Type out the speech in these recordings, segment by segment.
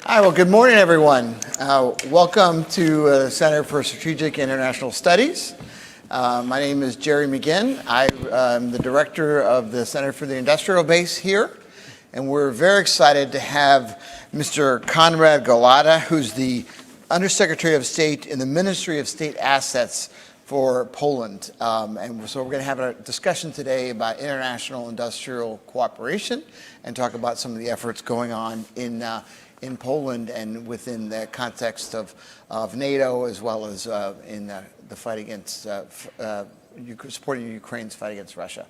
Hi, well, good morning, everyone. Welcome to the Center for Strategic International Studies. My name is Jerry McGinn. I'm the director of the Center for the Industrial Base here, and we're very excited to have Mr. Konrad Golota, who's the Undersecretary of State in the Ministry of State Assets for Poland. And so we're going to have a discussion today about international industrial cooperation and talk about some of the efforts going on in Poland and within the context of NATO, as well as in the fight against supporting Ukraine's fight against Russia.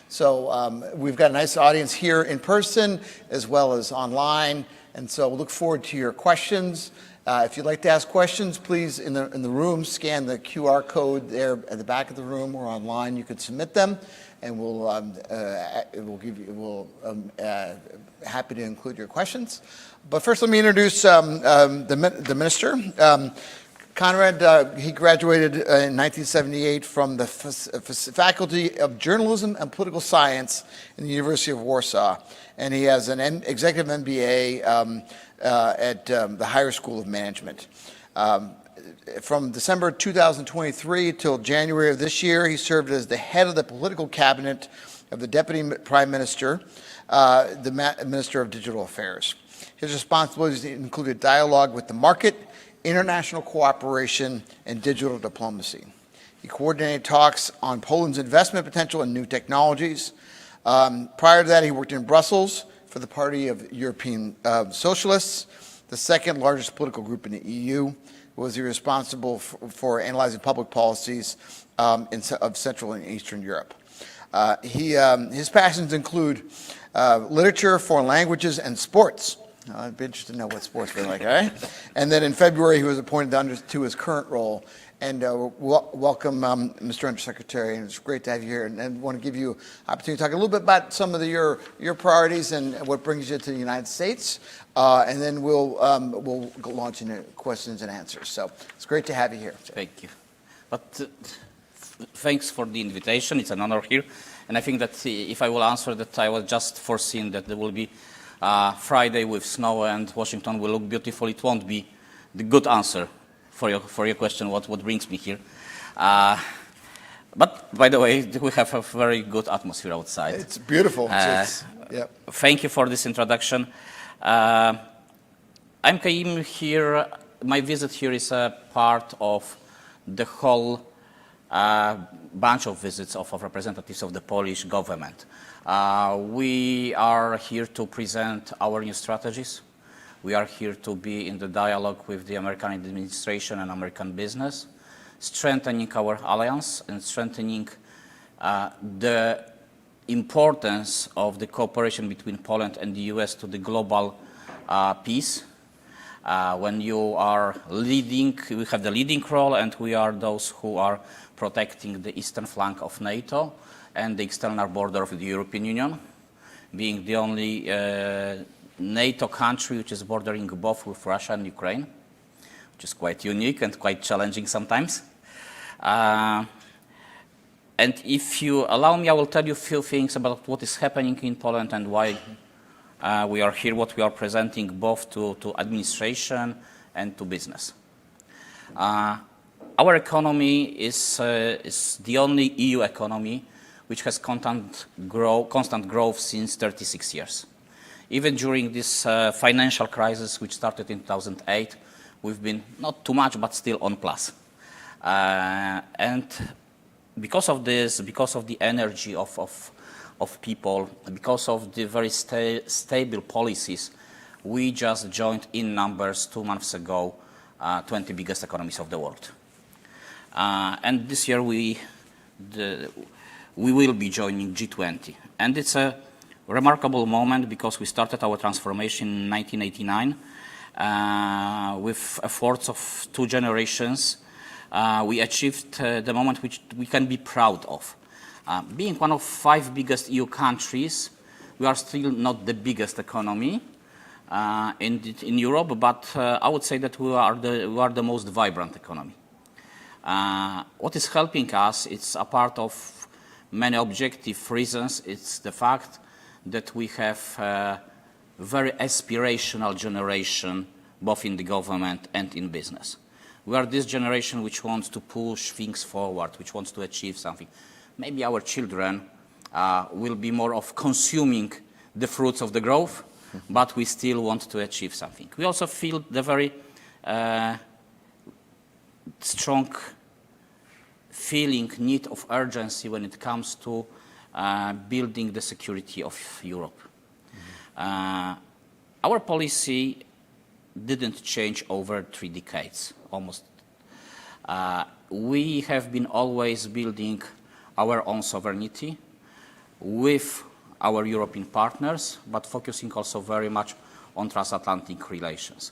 So we've got a nice audience here in person as well as online, and so look forward to your questions. If you'd like to ask questions, please, in the room, scan the QR code there at the back of the room, or online. You could submit them, and we'll happy to include your questions. But first, let me introduce the minister. Konrad, he graduated in 1978 from the Faculty of Journalism and Political Science in the University of Warsaw, and he has an executive MBA at the Higher School of Management. From December 2023 till January of this year, he served as the head of the political cabinet of the Deputy Prime Minister, the Minister of Digital Affairs. His responsibilities included dialogue with the market, international cooperation, and digital diplomacy. He coordinated talks on Poland's investment potential in new technologies. Prior to that, he worked in Brussels for the Party of European Socialists, the second largest political group in the EU. Was he responsible for analyzing public policies of Central and Eastern Europe. His passions include literature, foreign languages, and sports. I'd be interested to know what sports they like, all right? And then in February, he was appointed to his current role. And welcome, Mr. Undersecretary, and it's great to have you here. And I want to give you an opportunity to talk a little bit about some of your priorities and what brings you to the United States. And then we'll launch into questions and answers. So it's great to have you here. Thank you. But thanks for the invitation. It's an honor here. And I think that if I will answer that, I was just foreseeing that there will be Friday with snow and Washington will look beautiful. It won't be the good answer for your question, what brings me here. But by the way, we have a very good atmosphere outside. It's beautiful. Thank you for this introduction. I came here, my visit here is a part of the whole bunch of visits of representatives of the Polish government. We are here to present our new strategies. We are here to be in the dialogue with the American administration and American business, strengthening our alliance and strengthening the importance of the cooperation between Poland and the US to the global peace. When you are leading, we have the leading role, and we are those who are protecting the eastern flank of NATO and the external border of the European Union, being the only NATO country which is bordering both with Russia and Ukraine, which is quite unique and quite challenging sometimes. And if you allow me, I will tell you a few things about what is happening in Poland and why we are here, what we are presenting both to administration and to business. Our economy is the only EU economy which has constant growth since 36 years. Even during this financial crisis, which started in 2008, we've been not too much, but still on plus. And because of this, because of the energy of people, because of the very stable policies, we just joined in numbers 2 months ago, 20 biggest economies of the world. And this year we will be joining G20. And it's a remarkable moment because we started our transformation in 1989 with efforts of 2 generations. We achieved the moment which we can be proud of. Being one of 5 biggest EU countries, we are still not the biggest economy in Europe, but I would say that we are the most vibrant economy. What is helping us, it's a part of many objective reasons. It's the fact that we have a very aspirational generation both in the government and in business. We are this generation which wants to push things forward, which wants to achieve something. Maybe our children will be more of consuming the fruits of the growth, but we still want to achieve something. We also feel the very strong feeling, need of urgency when it comes to building the security of Europe. Our policy didn't change over 3 decades, almost. We have been always building our own sovereignty with our European partners, but focusing also very much on transatlantic relations.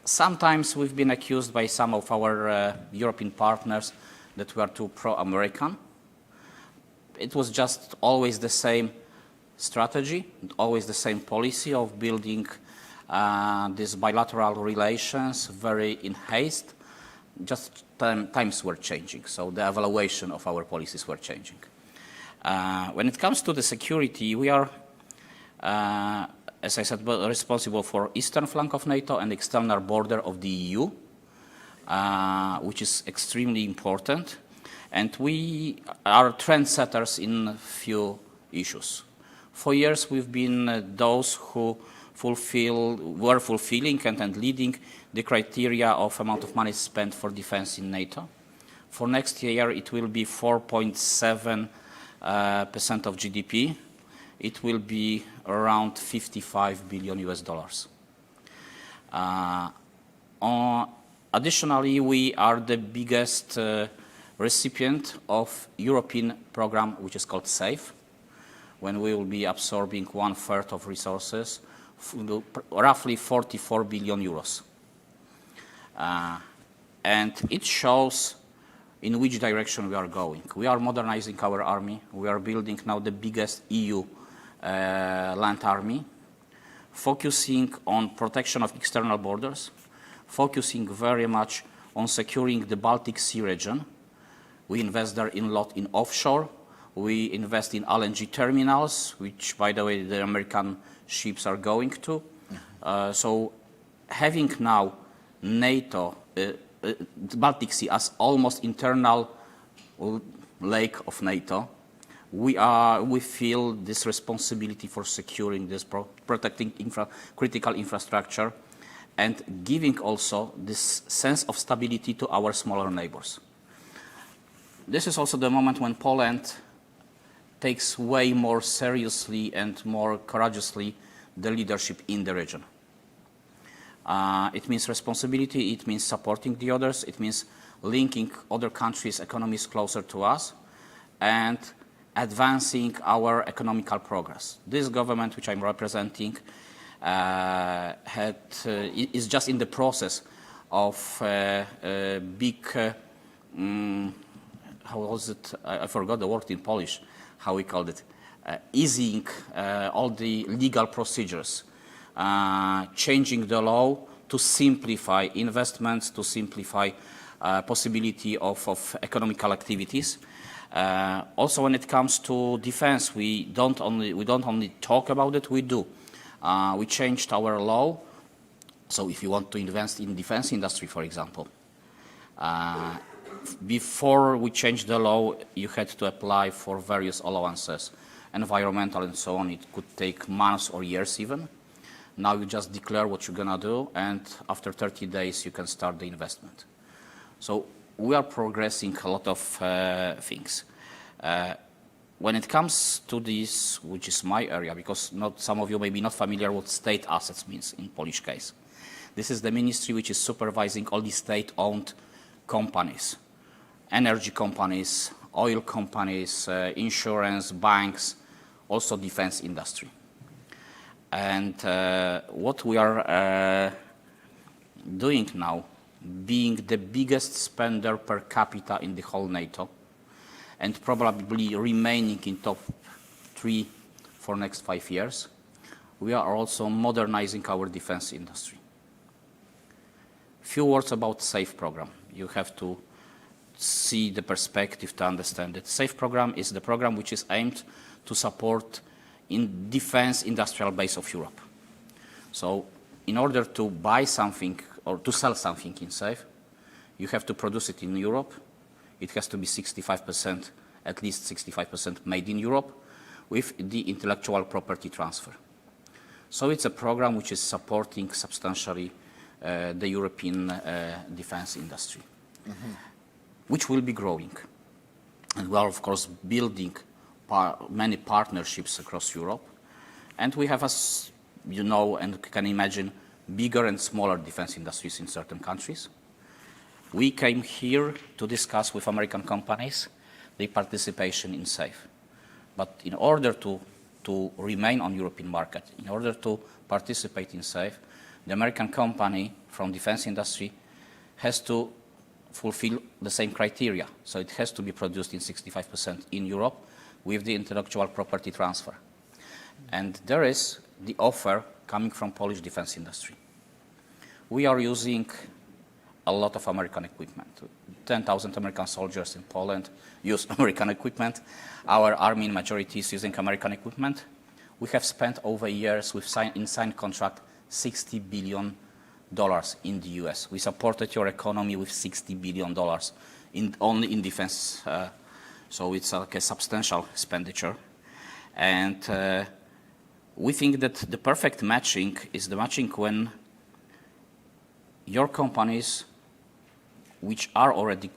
Sometimes we've been accused by some of our European partners that we are too pro-American. It was just always the same strategy, always the same policy of building these bilateral relations very in haste. Just times were changing, so the evaluation of our policies were changing. When it comes to the security, we are, as I said, responsible for eastern flank of NATO and external border of the EU, which is extremely important. And we are trendsetters in few issues. For years, we've been those who were fulfilling and leading the criteria of amount of money spent for defense in NATO. For next year, it will be 4.7% of GDP. It will be around 55 billion US dollars. Additionally, we are the biggest recipient of European program, which is called SAFE, when we will be absorbing 1/3 of resources, roughly 44 billion euros. And it shows in which direction we are going. We are modernizing our army. We are building now the biggest EU land army, focusing on protection of external borders, focusing very much on securing the Baltic Sea region. We invest there a lot in offshore. We invest in LNG terminals, which, by the way, the American ships are going to. So having now NATO, the Baltic Sea as almost internal lake of NATO, we feel this responsibility for securing this, protecting critical infrastructure, and giving also this sense of stability to our smaller neighbors. This is also the moment when Poland takes way more seriously and more courageously the leadership in the region. It means responsibility, it means supporting the others, it means linking other countries' economies closer to us, and advancing our economical progress. This government, which I'm representing, is just in the process of big, how was it? I forgot the word in Polish, how we called it, easing all the legal procedures, changing the law to simplify investments, to simplify possibility of economical activities. Also, when it comes to defense, we don't only talk about it, we do. We changed our law. So if you want to invest in defense industry, for example, before we changed the law, you had to apply for various allowances, environmental and so on. It could take months or years even. Now you just declare what you're going to do, and after 30 days, you can start the investment. So we are progressing a lot of things. When it comes to this, which is my area, because some of you may be not familiar what state assets means in Polish case. This is the ministry which is supervising all the state-owned companies, energy companies, oil companies, insurance, banks, also defense industry. And what we are doing now, being the biggest spender per capita in the whole NATO, and probably remaining in top 3 for next 5 years, we are also modernizing our defense industry. Few words about SAFE program. You have to see the perspective to understand it. SAFE program is the program which is aimed to support in defense industrial base of Europe. So in order to buy something or to sell something in SAFE, you have to produce it in Europe. It has to be 65%, at least 65% made in Europe with the intellectual property transfer. So it's a program which is supporting substantially the European defense industry, which will be growing. And we are, of course, building many partnerships across Europe. And we have, as you know and can imagine, bigger and smaller defense industries in certain countries. We came here to discuss with American companies their participation in SAFE. But in order to remain on European market, in order to participate in SAFE, the American company from defense industry has to fulfill the same criteria. So it has to be produced in 65% in Europe with the intellectual property transfer. And there is the offer coming from Polish defense industry. We are using a lot of American equipment. 10,000 American soldiers in Poland use American equipment. Our army in majority is using American equipment. We have spent over years in signed contract $60 billion in the US. We supported your economy with $60 billion only in defense. So it's like a substantial expenditure. And we think that the perfect matching is the matching when your companies, which are already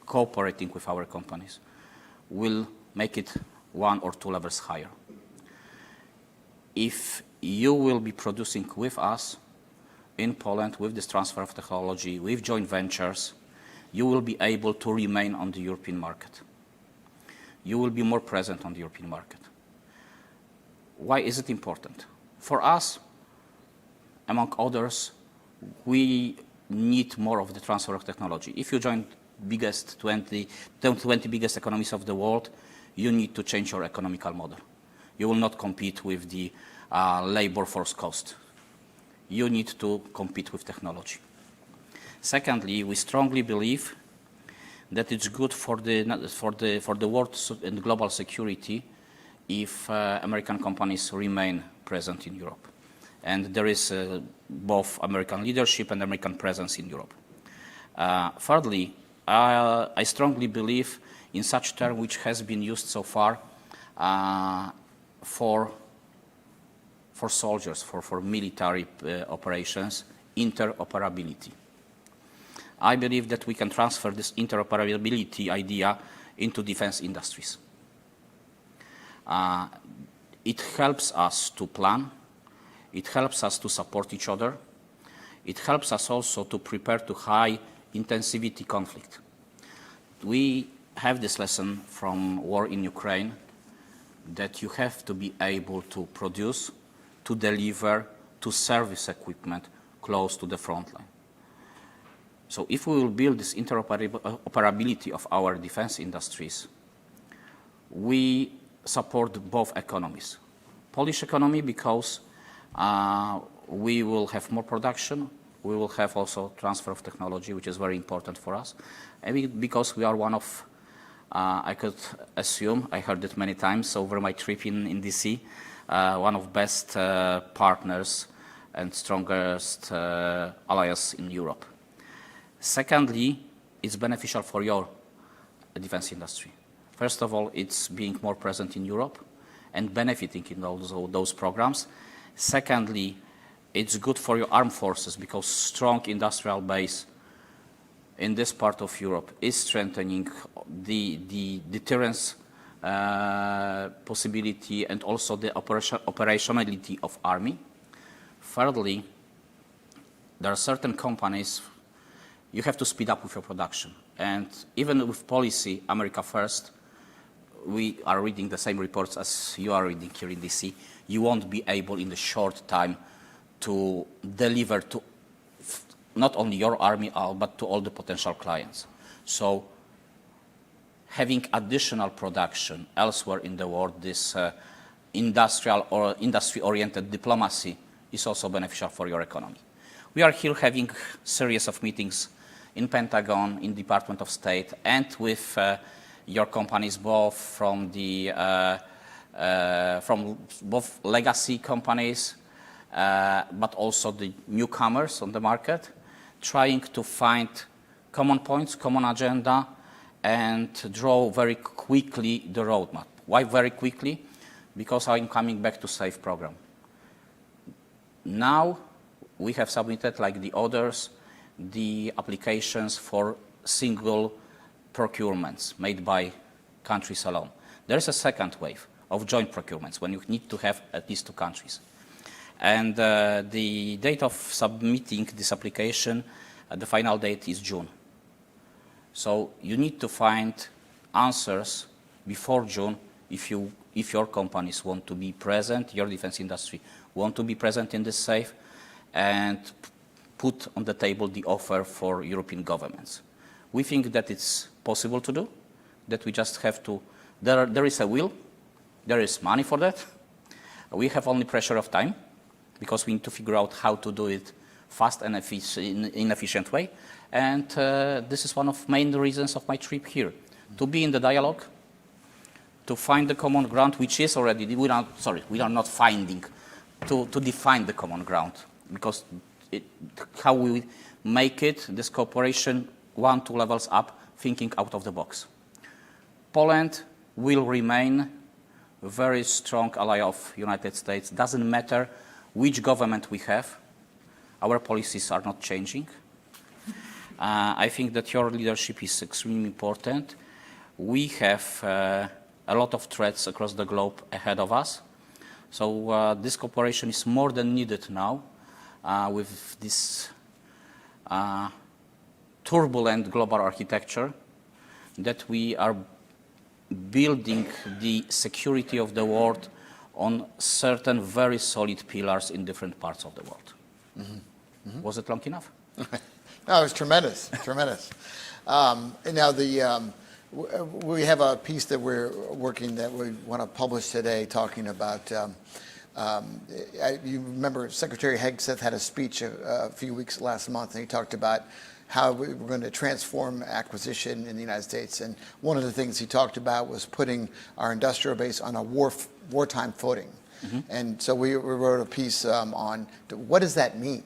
cooperating with our companies, will make it 1 or 2 levels higher. If you will be producing with us in Poland with this transfer of technology, with joint ventures, you will be able to remain on the European market. You will be more present on the European market. Why is it important? For us, among others, we need more of the transfer of technology. If you join biggest 20 biggest economies of the world, you need to change your economical model. You will not compete with the labor force cost. You need to compete with technology. Secondly, we strongly believe that it's good for the world and global security if American companies remain present in Europe. And there is both American leadership and American presence in Europe. Thirdly, I strongly believe in such term which has been used so far for soldiers, for military operations, interoperability. I believe that we can transfer this interoperability idea into defense industries. It helps us to plan. It helps us to support each other. It helps us also to prepare to high intensivity conflict. We have this lesson from war in Ukraine that you have to be able to produce, to deliver, to service equipment close to the front line. So if we will build this interoperability of our defense industries, we support both economies. Polish economy because we will have more production, we will have also transfer of technology, which is very important for us. And because we are one of, I could assume, I heard it many times over my trip in DC, one of best partners and strongest allies in Europe. Secondly, it's beneficial for your defense industry. First of all, it's being more present in Europe and benefiting in those programs. Secondly, it's good for your armed forces because strong industrial base in this part of Europe is strengthening the deterrence possibility and also the operationality of army. Thirdly, there are certain companies you have to speed up with your production. And even with policy, America First, we are reading the same reports as you are reading here in DC. You won't be able in the short time to deliver to not only your army, but to all the potential clients. So having additional production elsewhere in the world, this industrial or industry-oriented diplomacy is also beneficial for your economy. We are here having a series of meetings in Pentagon, in Department of State, and with your companies, both from both legacy companies but also the newcomers on the market, trying to find common points, common agenda, and draw very quickly the roadmap. Why very quickly? Because I'm coming back to SAFE program. Now we have submitted, like the others, the applications for single procurements made by countries alone. There is a second wave of joint procurements when you need to have at least 2 countries. And the date of submitting this application, the final date is June. So you need to find answers before June if your companies want to be present, your defense industry want to be present in this SAFE, and put on the table the offer for European governments. We think that it's possible to do, that we just have to, there is a will, there is money for that. We have only pressure of time, because we need to figure out how to do it fast and in an efficient way. And this is one of the main reasons of my trip here, to be in the dialogue, to find the common ground, which is already, we are not finding, to define the common ground, because how we make it, this cooperation 1-2 levels up, thinking out of the box. Poland will remain a very strong ally of United States. Doesn't matter which government we have, our policies are not changing. I think that your leadership is extremely important. We have a lot of threats across the globe ahead of us. So this cooperation is more than needed now with this turbulent global architecture, that we are building the security of the world on certain very solid pillars in different parts of the world. Mm-hmm. Mm-hmm. Was it long enough? No, it was tremendous, tremendous. And now we have a piece that we're working that we want to publish today talking about, you remember Secretary Hegseth had a speech a few weeks last month, and he talked about how we were going to transform acquisition in the United States. And one of the things he talked about was putting our industrial base on a wartime footing. Mm-hmm. And so we wrote a piece on what does that mean?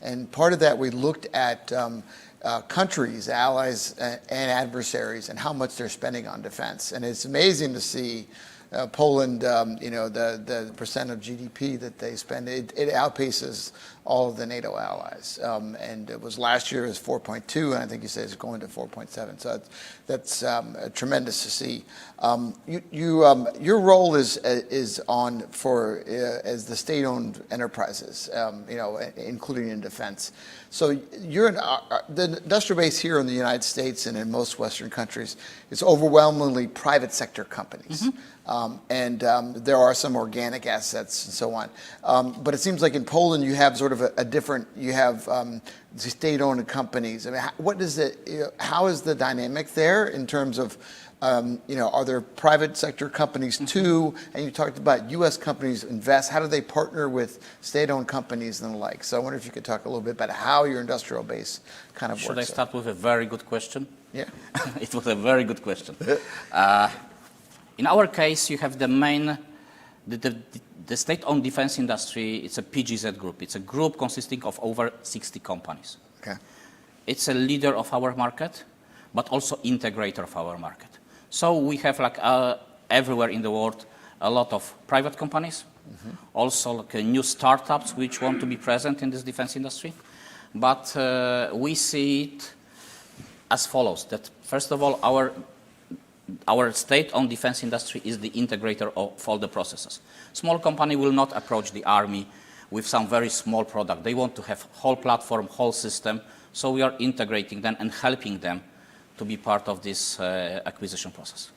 And part of that, we looked at countries, allies, and adversaries, and how much they're spending on defense. And it's amazing to see Poland, the percent of GDP that they spend, it outpaces all of the NATO allies. And it was last year, it was 4.2, and I think you said it's going to 4.7. So that's tremendous to see. Your role is on for as the state-owned enterprises, including in defense. So you're the industrial base here in the United States and in most Western countries is overwhelmingly private sector companies. Mm-hmm. There are some organic assets and so on. But it seems like in Poland you have sort of a different, you have state-owned companies. I mean, how is the dynamic there in terms of, are there private sector companies too? And you talked about U.S. companies invest. How do they partner with state-owned companies and the like? So I wonder if you could talk a little bit about how your industrial base kind of works. Should I start with a very good question? Yeah. It was a very good question. In our case, you have the main, the state-owned defense industry. It's a PGZ group. It's a group consisting of over 60 companies. Okay. It's a leader of our market, but also integrator of our market. So we have everywhere in the world a lot of private companies, mm-hmm. also new startups which want to be present in this defense industry. But we see it as follows, that first of all, our state-owned defense industry is the integrator of all the processes. Small company will not approach the army with some very small product. They want to have whole platform, whole system. So we are integrating them and helping them to be part of this acquisition process.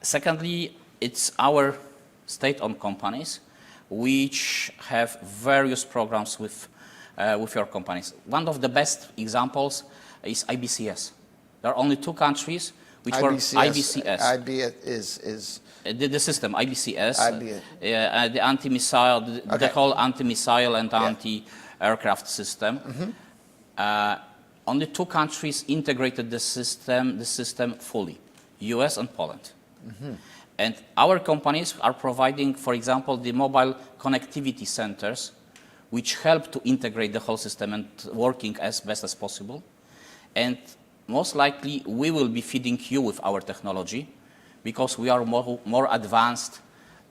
Secondly, it's our state-owned companies which have various programs with your companies. One of the best examples is IBCS. There are only 2 countries which were IBCS. IB is the system, IBCS, IB. the anti-missile, Okay. the whole anti-missile and anti-aircraft system. Mm-hmm. Only 2 countries integrated the system fully, US and Poland. Mm-hmm. And our companies are providing, for example, the mobile connectivity centers, which help to integrate the whole system and working as best as possible. And most likely, we will be feeding you with our technology because we are more advanced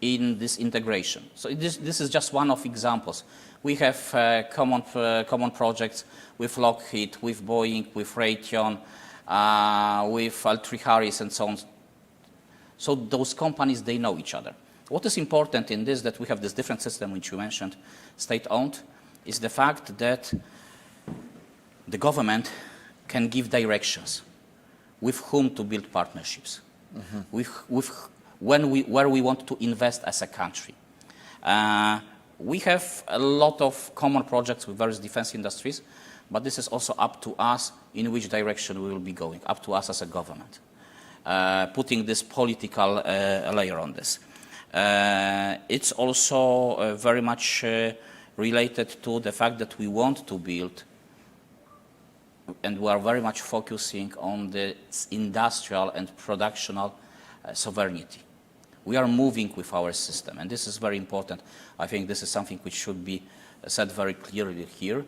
in this integration. So this is just one of examples. We have common projects with Lockheed, with Boeing, with Raytheon, with L3Harris, and so on. So those companies, they know each other. What is important in this, that we have this different system, which you mentioned, state-owned, is the fact that the government can give directions with whom to build partnerships, where we want to invest as a country. We have a lot of common projects with various defense industries, but this is also up to us in which direction we will be going, up to us as a government. Putting this political layer on this. It's also very much related to the fact that we want to build, and we are very much focusing on the industrial and productional sovereignty. We are moving with our system, and this is very important. I think this is something which should be said very clearly here.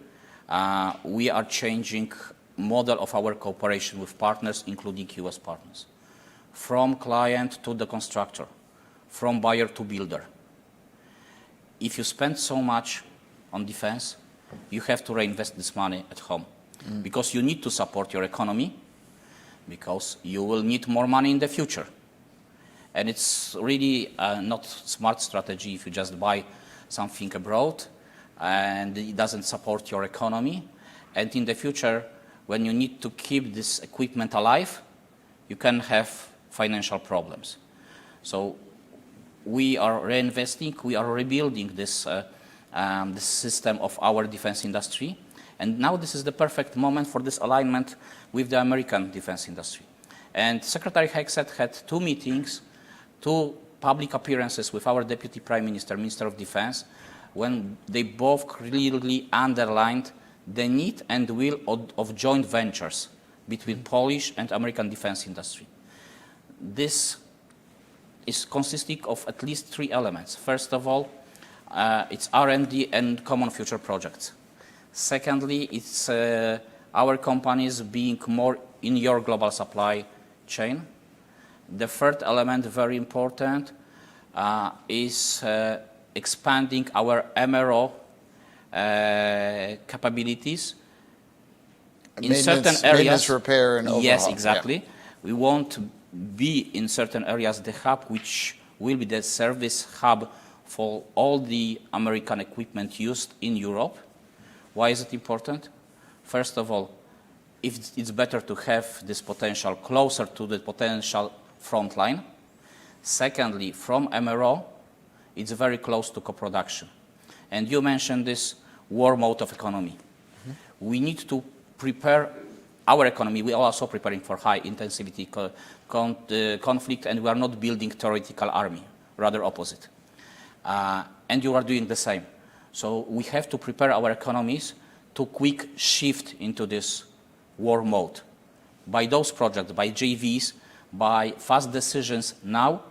We are changing model of our cooperation with partners, including US partners. From client to the constructor, from buyer to builder. If you spend so much on defense, you have to reinvest this money at home. Because you need to support your economy, because you will need more money in the future. And it's really not smart strategy if you just buy something abroad and it doesn't support your economy. And in the future, when you need to keep this equipment alive, you can have financial problems. So we are reinvesting, we are rebuilding this, this system of our defense industry. And now this is the perfect moment for this alignment with the American defense industry. And Secretary Hexet had 2 meetings, 2 public appearances with our Deputy Prime Minister, Minister of Defense, when they both clearly underlined the need and will of joint ventures between Polish and American defense industry. This is consisting of at least 3 elements. First of all, it's R&D and common future projects. Secondly, it's our companies being more in your global supply chain. The third element, very important, is expanding our MRO capabilities in certain areas. Maintenance, repair, and overhaul. Yes, exactly. Yeah. We want to be in certain areas the hub, which will be the service hub for all the American equipment used in Europe. Why is it important? First of all, if it's better to have this potential closer to the potential front line. Secondly, from MRO, it's very close to co-production. And you mentioned this war mode of economy. We need to prepare our economy. We are also preparing for high intensity conflict, and we are not building theoretical army, rather opposite. And you are doing the same. So we have to prepare our economies to quick shift into this war mode. By those projects, by JVs, by fast decisions now,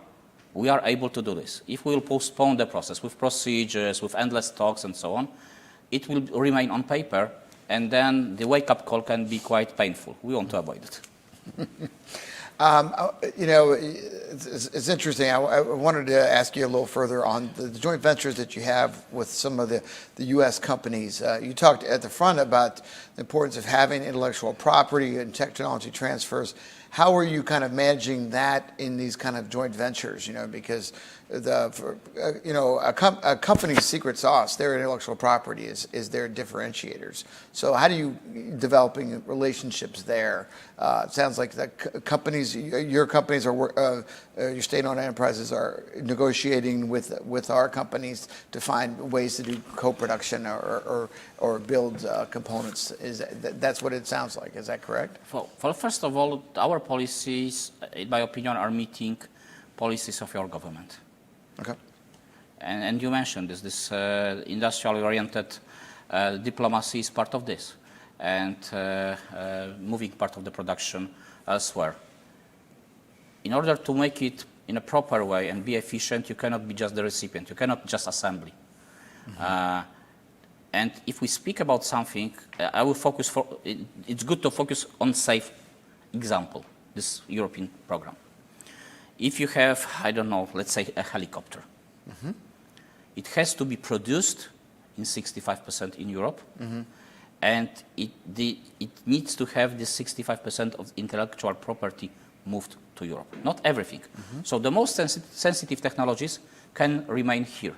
we are able to do this. If we will postpone the process with procedures, with endless talks and so on, it will remain on paper, and then the wake-up call can be quite painful. We want to avoid it. You know, it's interesting. I wanted to ask you a little further on the joint ventures that you have with some of the U.S. companies. You talked at the front about the importance of having intellectual property and technology transfers. How are you kind of managing that in these kind of joint ventures? You know, because a company's secret sauce, their intellectual property is their differentiators. So how do you developing relationships there? It sounds like the companies, your companies are, your state-owned enterprises are negotiating with our companies to find ways to do co-production or build components. That's what it sounds like. Is that correct? Well, first of all, our policies, in my opinion, are meeting policies of your government. Okay. And you mentioned this industrial-oriented diplomacy is part of this, and moving part of the production elsewhere. In order to make it in a proper way and be efficient, you cannot be just the recipient. You cannot just assembly. And if we speak about something, I will focus it's good to focus on safe example, this European program. If you have, I don't know, let's say a helicopter, it has to be produced in 65% in Europe, and it needs to have this 65% of intellectual property moved to Europe. Not everything. So the most sensitive technologies can remain here.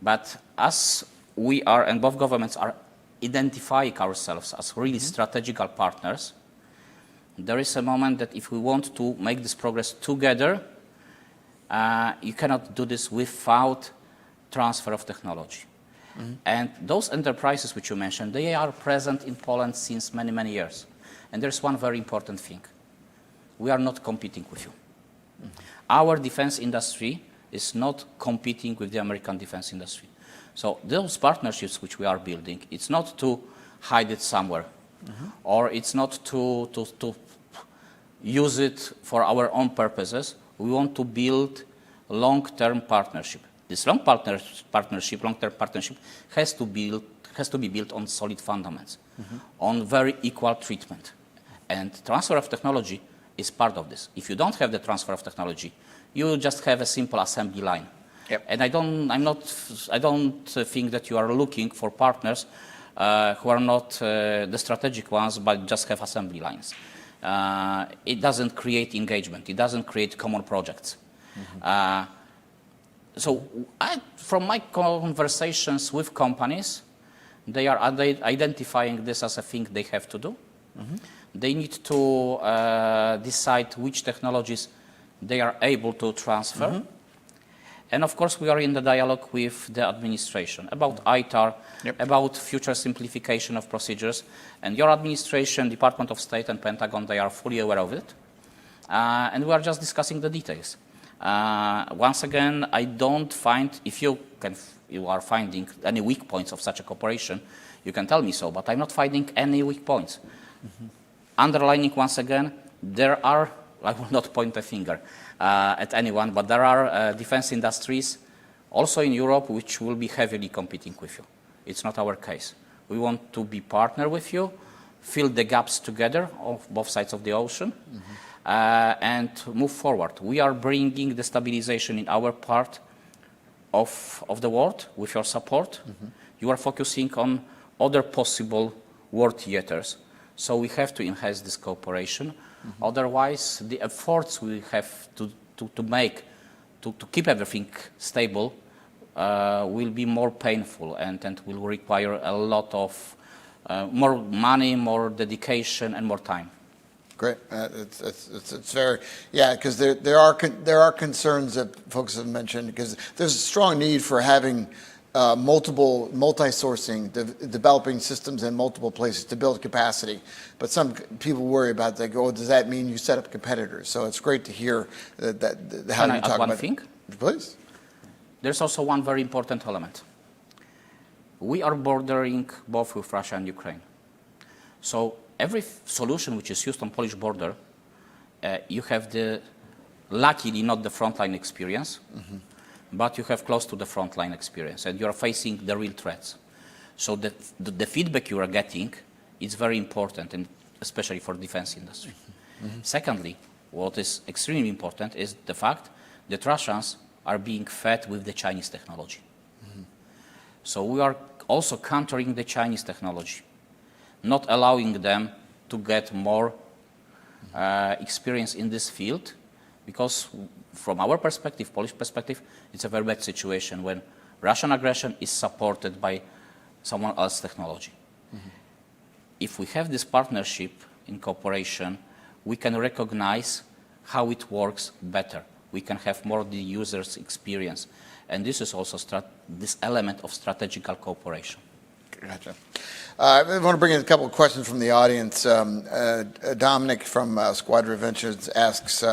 But as we are, and both governments are identifying ourselves as really strategical partners, there is a moment that if we want to make this progress together, you cannot do this without transfer of technology. And those enterprises which you mentioned, they are present in Poland since many, many years. And there's one very important thing. We are not competing with you. Our defense industry is not competing with the American defense industry. So those partnerships which we are building, it's not to hide it somewhere, or it's not to use it for our own purposes. We want to build long-term partnership. This long-term partnership has to be built on solid fundamentals, on very equal treatment. And transfer of technology is part of this. If you don't have the transfer of technology, you just have a simple assembly line. Yep. And I don't think that you are looking for partners who are not the strategic ones, but just have assembly lines. It doesn't create engagement. It doesn't create common projects. So from my conversations with companies, they are identifying this as a thing they have to do. They need to decide which technologies they are able to transfer. And of course, we are in the dialogue with the administration about ITAR, about future simplification of procedures. And your administration, Department of State and Pentagon, they are fully aware of it. And we are just discussing the details. Once again, I don't find, if you are finding any weak points of such a cooperation, you can tell me so, but I'm not finding any weak points. Underlining once again, there are, I will not point a finger at anyone, but there are defense industries also in Europe which will be heavily competing with you. It's not our case. We want to be partner with you, fill the gaps together on both sides of the ocean, and move forward. We are bringing the stabilization in our part of the world with your support. You are focusing on other possible war theaters. So we have to enhance this cooperation. Otherwise, the efforts we have to make to keep everything stable will be more painful and will require a lot of more money, more dedication, and more time. Great. It's very, yeah, because there are concerns that folks have mentioned, because there's a strong need for having multi-sourcing, developing systems in multiple places to build capacity. But some people worry about that. Go, does that mean you set up competitors? So it's great to hear that how you talk about it. Thing? Please. There's also one very important element. We are bordering both with Russia and Ukraine. So every solution which is used on Polish border, you have luckily not the frontline experience, but you have close to the frontline experience, and you are facing the real threats. So the feedback you are getting is very important, and especially for defense industry. Secondly, what is extremely important is the fact that Russians are being fed with the Chinese technology. So we are also countering the Chinese technology, not allowing them to get more experience in this field, because from our perspective, Polish perspective, it's a very bad situation when Russian aggression is supported by someone else's technology. If we have this partnership in cooperation, we can recognize how it works better. We can have more the user's experience. And this is also this element of strategical cooperation. Gotcha. I want to bring in a couple of questions from the audience. Dominic from Squadra Ventures asks,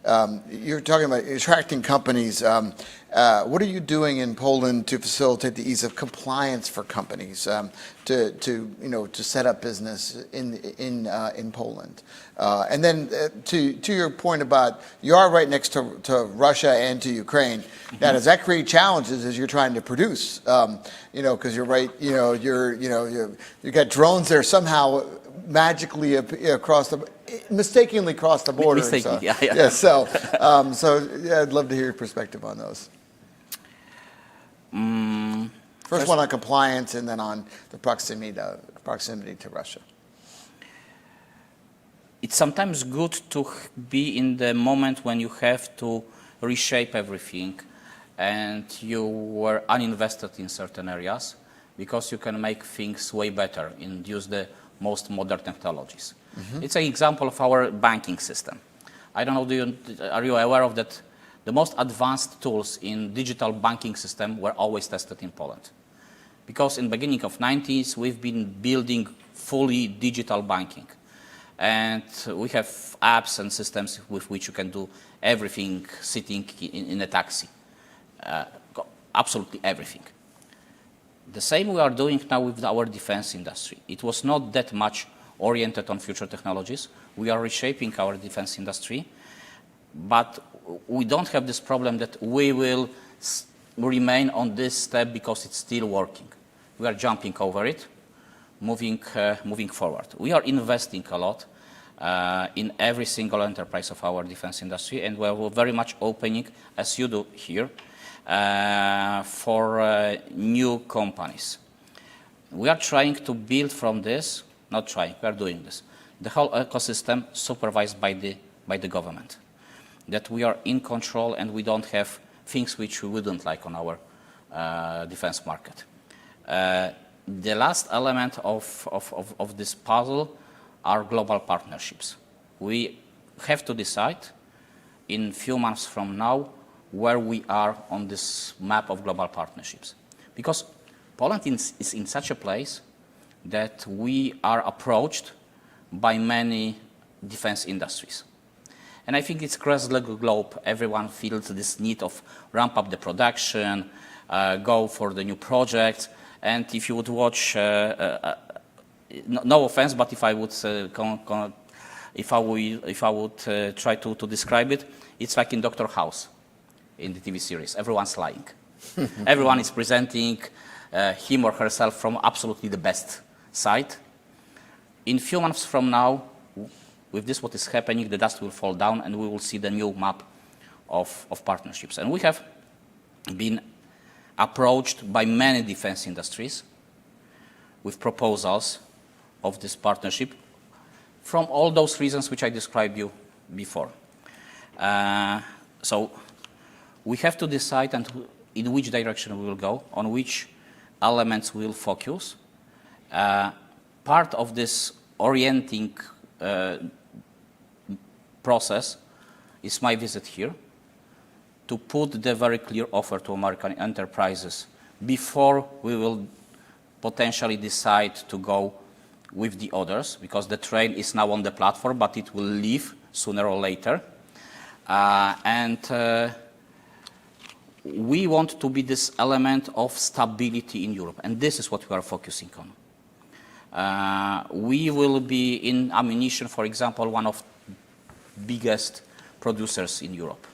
You're talking about attracting companies. What are you doing in Poland to facilitate the ease of compliance for companies to set up business in Poland? And then to your point about you are right next to Russia and to Ukraine. Now, does that create challenges as you're trying to produce? Because you're right. You got drones there somehow magically mistakenly cross the border. Mistakenly, yeah. yeah. Yeah. So I'd love to hear your perspective on those. First one on compliance, and then on the proximity to Russia. It's sometimes good to be in the moment when you have to reshape everything and you were uninvested in certain areas, because you can make things way better and use the most modern technologies. It's an example of our banking system. I don't know, are you aware of that? The most advanced tools in digital banking system were always tested in Poland. Because in the beginning of 90s, we've been building fully digital banking. And we have apps and systems with which you can do everything sitting in a taxi. Absolutely everything. The same we are doing now with our defense industry. It was not that much oriented on future technologies. We are reshaping our defense industry, but we don't have this problem that we will remain on this step because it's still working. We are jumping over it, moving forward. We are investing a lot in every single enterprise of our defense industry, and we're very much opening, as you do here, for new companies. We are trying to build from this, not trying, we are doing this, the whole ecosystem supervised by the government. That we are in control and we don't have things which we wouldn't like on our defense market. The last element of this puzzle are global partnerships. We have to decide in a few months from now where we are on this map of global partnerships. Because Poland is in such a place that we are approached by many defense industries. And I think it's across the globe, everyone feels this need of ramp up the production, go for the new projects. And if you would watch, no offense, but if I would try to describe it, it's like in Dr. House in the TV series. Everyone's lying. Everyone is presenting him or herself from absolutely the best side. In a few months from now, with this what is happening, the dust will fall down and we will see the new map of partnerships. And we have been approached by many defense industries with proposals of this partnership from all those reasons which I described you before. So we have to decide in which direction we will go, on which elements we will focus. Part of this orienting process is my visit here to put the very clear offer to American enterprises before we will potentially decide to go with the others, because the train is now on the platform, but it will leave sooner or later. We want to be this element of stability in Europe, and this is what we are focusing on. We will be in ammunition, for example, one of biggest producers in Europe.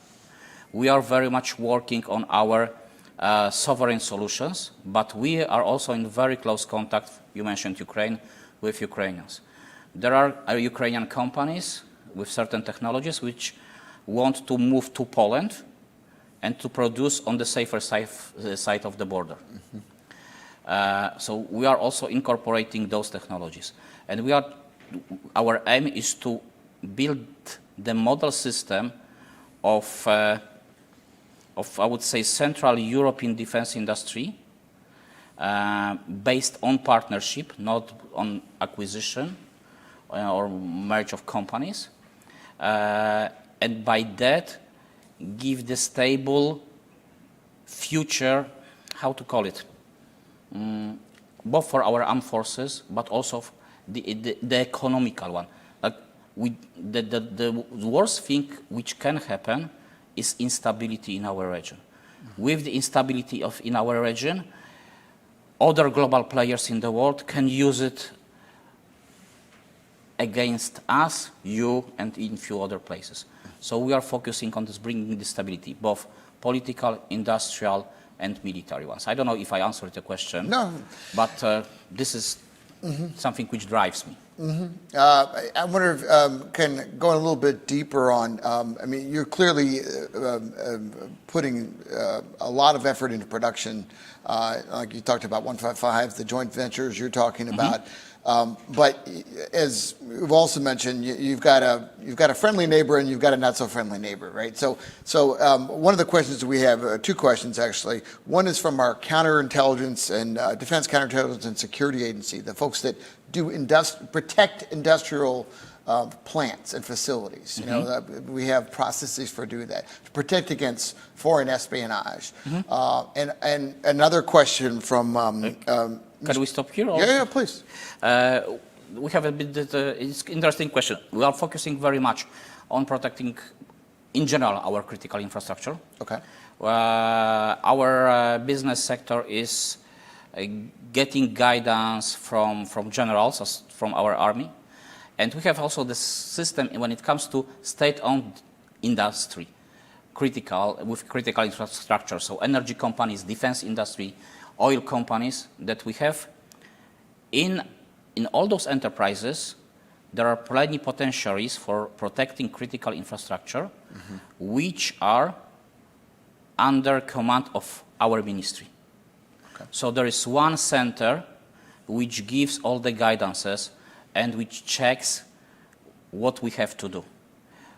We are very much working on our sovereign solutions, but we are also in very close contact, you mentioned Ukraine, with Ukrainians. There are Ukrainian companies with certain technologies which want to move to Poland and to produce on the safer side of the border. So we are also incorporating those technologies. And our aim is to build the model system of I would say, Central European defense industry based on partnership, not on acquisition or merge of companies. And by that, give the stable future, how to call it, both for our armed forces, but also the economical one. Like the worst thing which can happen is instability in our region. With the instability in our region, other global players in the world can use it against us, you, and in few other places. So we are focusing on this, bringing the stability, both political, industrial, and military ones. I don't know if I answered the question, No. but this is something which drives me. I wonder if can go a little bit deeper on. I mean, you're clearly putting a lot of effort into production, like you talked about 155, the joint ventures you're talking about. But as we've also mentioned, you've got a friendly neighbor and you've got a not so friendly neighbor, right? So one of the questions we have, two questions actually. One is from our counterintelligence and defense counterintelligence and security agency, the folks that do protect industrial plants and facilities. You know, we have processes for doing that to protect against foreign espionage. And another question from. Can we stop here? Or? Yeah, please. We have a bit. It's interesting question. We are focusing very much on protecting, in general, our critical infrastructure. Okay. Our business sector is getting guidance from generals, from our army, and we have also the system when it comes to state-owned industry, with critical infrastructure. So energy companies, defense industry, oil companies that we have. In all those enterprises, there are plenipotentiaries for protecting critical infrastructure, which are under command of our ministry. Okay. So there is one center which gives all the guidances and which checks what we have to do.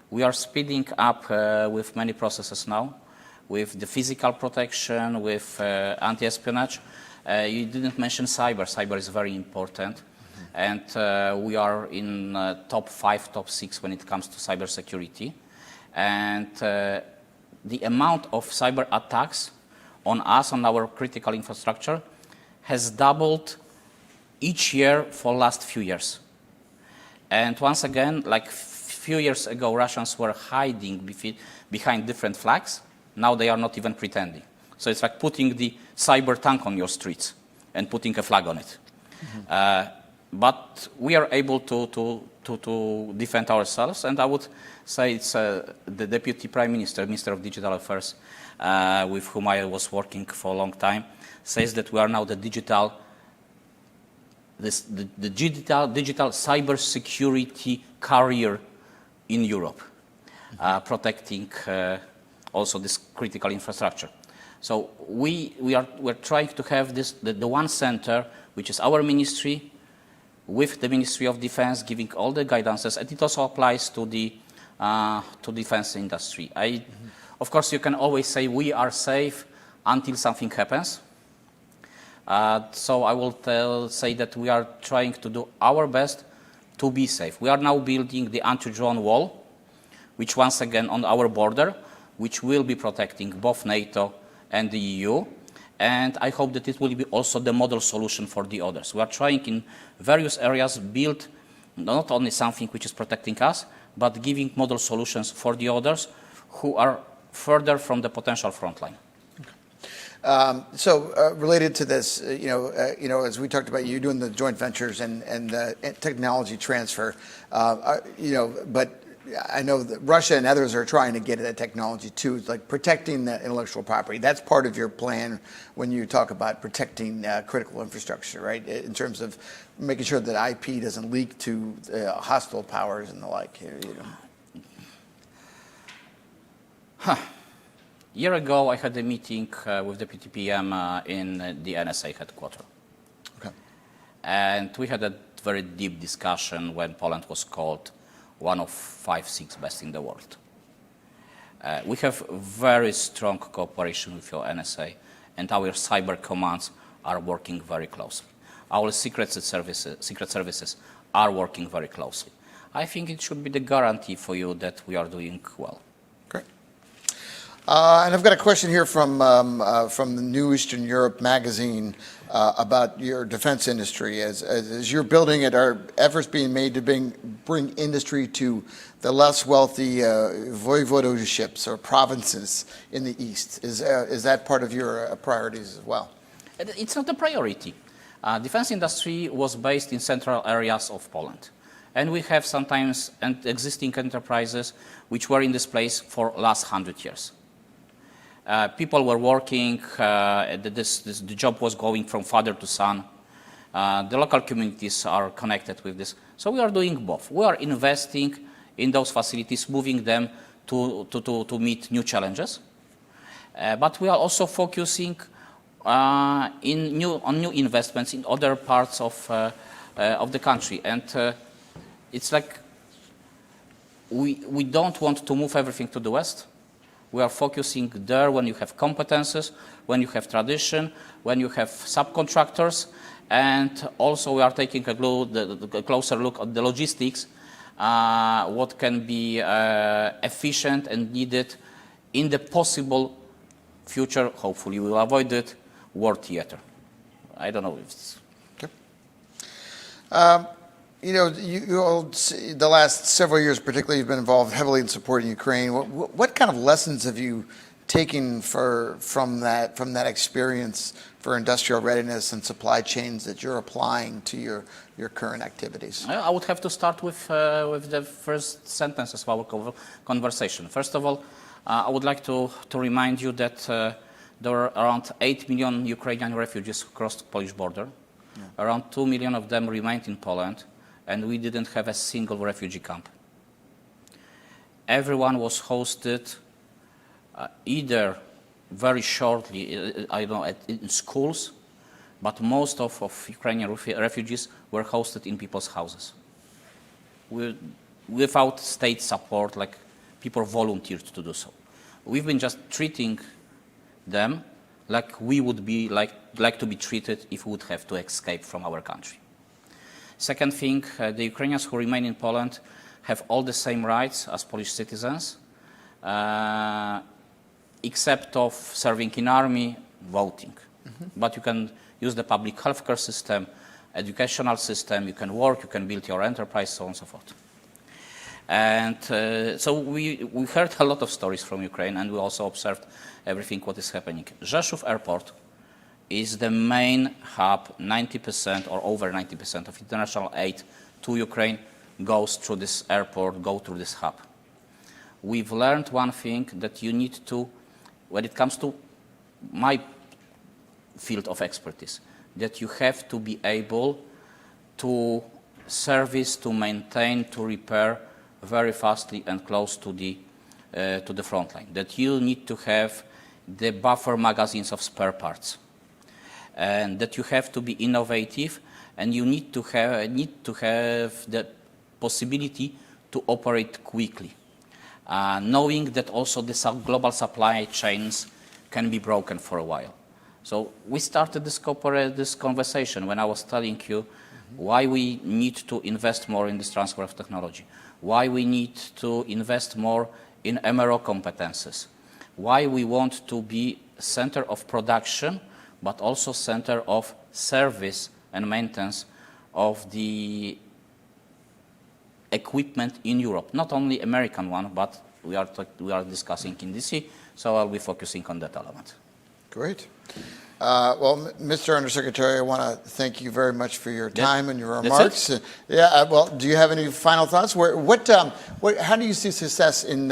We are speeding up with many processes now, with the physical protection, with anti-espionage. You didn't mention cyber. Cyber is very important. And we are in top 5, top 6 when it comes to cybersecurity. And the amount of cyber attacks on us, on our critical infrastructure, has doubled each year for the last few years. And once again, like a few years ago, Russians were hiding behind different flags. Now they are not even pretending. So it's like putting the cyber tank on your streets and putting a flag on it. But we are able to defend ourselves, and I would say it's the Deputy Prime Minister, Minister of Digital Affairs, with whom I was working for a long time, says that we are now the digital cyber security carrier in Europe, protecting also this critical infrastructure. So we're trying to have this the one center, which is our ministry, with the Ministry of Defense giving all the guidances, and it also applies to the defense industry. Of course, you can always say we are safe until something happens. So I will say that we are trying to do our best to be safe. We are now building the anti-drone wall, which once again on our border, which will be protecting both NATO and the EU. And I hope that it will be also the model solution for the others. We are trying in various areas build not only something which is protecting us, but giving model solutions for the others who are further from the potential front line. So related to this, as we talked about, you doing the joint ventures and technology transfer, but I know that Russia and others are trying to get at that technology too, like protecting that intellectual property. That's part of your plan when you talk about protecting critical infrastructure, right? In terms of making sure that IP doesn't leak to hostile powers and the like. A year ago, I had a meeting with Deputy PM in the NSA headquarters. Okay. And we had a very deep discussion when Poland was called one of 5, 6 best in the world. We have very strong cooperation with your NSA, and our cyber commands are working very closely. Our secret services are working very closely. I think it should be the guarantee for you that we are doing well. Great. And I've got a question here from the New Eastern Europe magazine about your defense industry. As you're building it, are efforts being made to bring industry to the less wealthy voivodeships or provinces in the East? Is that part of your priorities as well? It's not a priority. Defense industry was based in central areas of Poland. And we have sometimes existing enterprises which were in this place for last 100 years. People were working, the job was going from father to son. The local communities are connected with this. So we are doing both. We are investing in those facilities, moving them to meet new challenges. But we are also focusing on new investments in other parts of the country. And it's like we don't want to move everything to the West. We are focusing there when you have competences, when you have tradition, when you have subcontractors, and also we are taking a closer look at the logistics, what can be efficient and needed in the possible future. Hopefully we will avoid it, war theater. I don't know if it's... Okay. You know, the last several years particularly, you've been involved heavily in supporting Ukraine. What kind of lessons have you taken from that experience for industrial readiness and supply chains that you're applying to your current activities? I would have to start with the first sentences of our conversation. First of all, I would like to remind you that there are around 8 million Ukrainian refugees across the Polish border. Yeah. Around 2 million of them remained in Poland, and we didn't have a single refugee camp. Everyone was hosted either very shortly, I don't know, in schools, but most of Ukrainian refugees were hosted in people's houses. Without state support, like people volunteered to do so. We've been just treating them like we would be like to be treated if we would have to escape from our country. Second thing, the Ukrainians who remain in Poland have all the same rights as Polish citizens, except of serving in army, voting. Mm-hmm. But you can use the public healthcare system, educational system, you can work, you can build your enterprise, so on and so forth. And so we heard a lot of stories from Ukraine, and we also observed everything what is happening. Rzeszów Airport is the main hub. 90% or over 90% of international aid to Ukraine goes through this airport, go through this hub. We've learned one thing, that you need to, when it comes to my field of expertise, that you have to be able to service, to maintain, to repair very fastly and close to the front line. That you need to have the buffer magazines of spare parts. And that you have to be innovative, and you need to have the possibility to operate quickly, knowing that also the global supply chains can be broken for a while. So we started this conversation when I was telling you why we need to invest more in this transfer of technology, why we need to invest more in MRO competences, why we want to be center of production, but also center of service and maintenance of the equipment in Europe. Not only American one, but we are discussing in DC, so I'll be focusing on that element. Great. Well, Mr. Undersecretary, I want to thank you very much for your time and your remarks. Yeah. Well, do you have any final thoughts? How do you see success in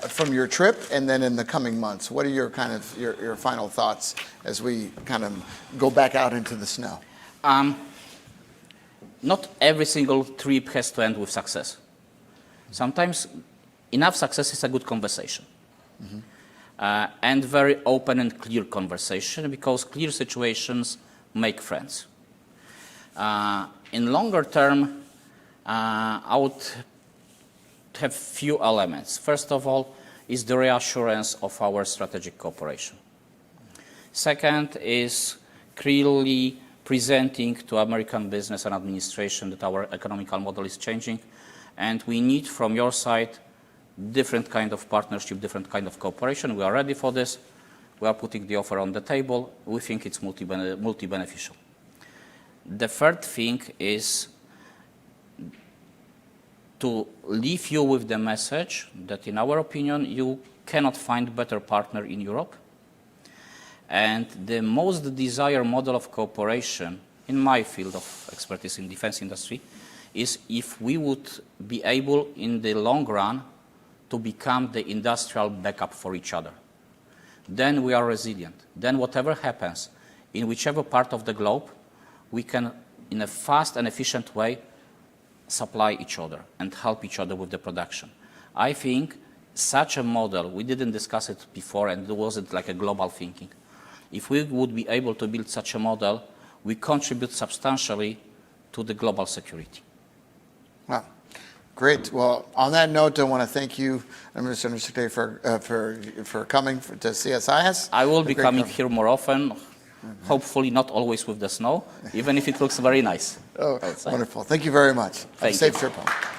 from your trip and then in the coming months? What are your your final thoughts as we kind of go back out into the snow? Not every single trip has to end with success. Sometimes enough success is a good conversation. Mm-hmm. And very open and clear conversation, because clear situations make friends. In longer term, I would have few elements. First of all is the reassurance of our strategic cooperation. Second is clearly presenting to American business and administration that our economical model is changing, and we need from your side different kind of partnership, different kind of cooperation. We are ready for this. We are putting the offer on the table. We think it's multi-beneficial. The third thing is to leave you with the message that, in our opinion, you cannot find better partner in Europe. And the most desired model of cooperation in my field of expertise in defense industry is if we would be able, in the long run, to become the industrial backup for each other. Then we are resilient. Then whatever happens in whichever part of the globe, we can, in a fast and efficient way, supply each other and help each other with the production. I think such a model, we didn't discuss it before, and it wasn't like a global thinking. If we would be able to build such a model, we contribute substantially to the global security. Wow. Great. Well, on that note, I want to thank you, Mr. Undersecretary, for coming to CSIS. I will be coming here more often, hopefully not always with the snow, even if it looks very nice. Oh, wonderful. Thank you very much. Thank Safe you. trip home.